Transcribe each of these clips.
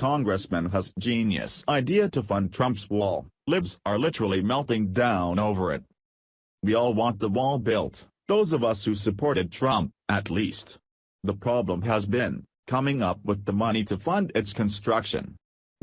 Congressman has genius idea to fund Trump's wall. Libs are literally melting down over it. We all want the wall built, those of us who supported Trump, at least. The problem has been coming up with the money to fund its construction.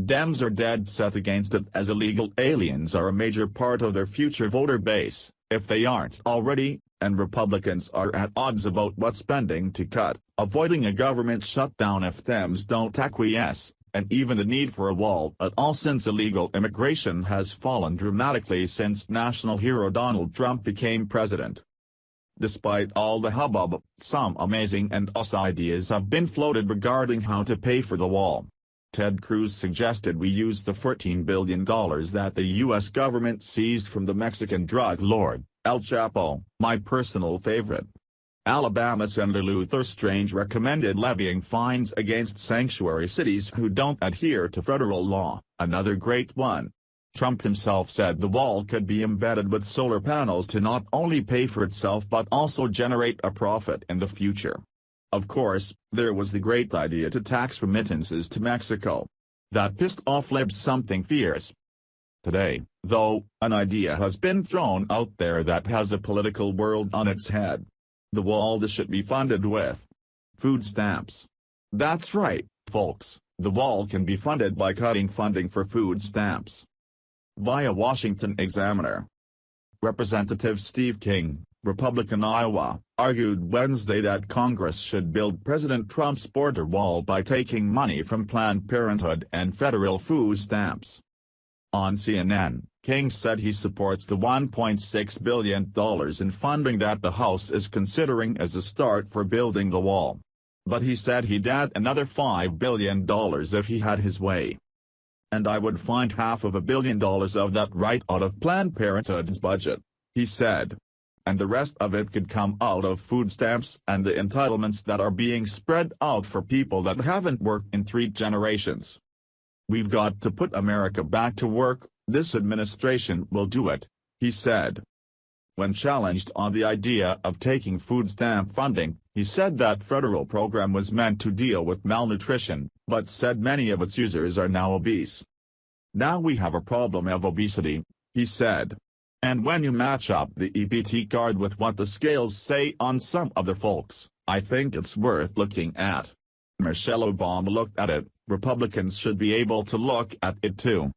Dems are dead set against it, as illegal aliens are a major part of their future voter base, if they aren't already, and Republicans are at odds about what spending to cut, avoiding a government shutdown if Dems don't acquiesce, and even the need for a wall at all, since illegal immigration has fallen dramatically since national hero Donald Trump became president. Despite all the hubbub, some amazing and awesome ideas have been floated regarding how to pay for the wall. Ted Cruz suggested we use the $14 billion that the U.S. government seized from the Mexican drug lord, El Chapo, my personal favorite. Alabama Senator Luther Strange recommended levying fines against sanctuary cities who don't adhere to federal law, another great one. Trump himself said the wall could be embedded with solar panels to not only pay for itself but also generate a profit in the future. Of course, there was the great idea to tax remittances to Mexico. That pissed off Libs something fierce. Today, though, an idea has been thrown out there that has the political world on its head. The wall should be funded with food stamps. That's right, folks, the wall can be funded by cutting funding for food stamps. Via Washington Examiner. Representative Steve King, Republican Iowa, argued Wednesday that Congress should build President Trump's border wall by taking money from Planned Parenthood and federal food stamps. On CNN, King said he supports the $1.6 billion in funding that the House is considering as a start for building the wall. But he said he'd add another $5 billion if he had his way. And I would find $500 million of that right out of Planned Parenthood's budget, he said. And the rest of it could come out of food stamps and the entitlements that are being spread out for people that haven't worked in 3 generations. We've got to put America back to work, this administration will do it, he said. When challenged on the idea of taking food stamp funding, he said that federal program was meant to deal with malnutrition, but said many of its users are now obese. Now we have a problem of obesity, he said. And when you match up the EBT card with what the scales say on some other folks, I think it's worth looking at. Michelle Obama looked at it, Republicans should be able to look at it too.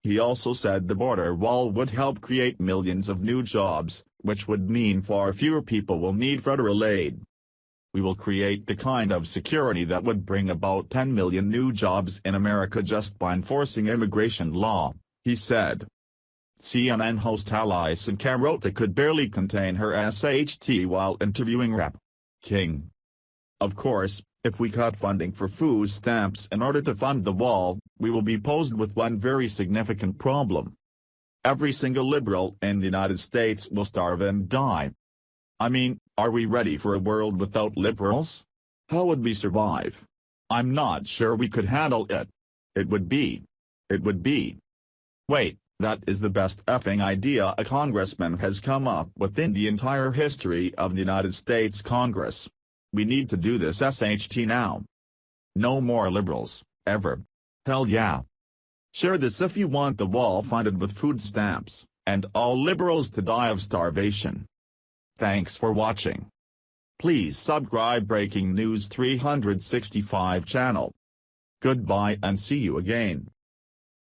He also said the border wall would help create millions of new jobs, which would mean far fewer people will need federal aid. We will create the kind of security that would bring about 10 million new jobs in America just by enforcing immigration law, he said. CNN host Alison Carota could barely contain her SHT while interviewing Rep. King. Of course, if we cut funding for food stamps in order to fund the wall, we will be posed with one very significant problem. Every single liberal in the United States will starve and die. I mean, are we ready for a world without liberals? How would we survive? I'm not sure we could handle it. It would be. Wait. That is the best effing idea a congressman has come up with in the entire history of the United States Congress. We need to do this SHT now. No more liberals, ever. Hell yeah. Share this if you want the wall funded with food stamps, and all liberals to die of starvation. Thanks for watching. Please subscribe Breaking News 365 channel. Goodbye and see you again.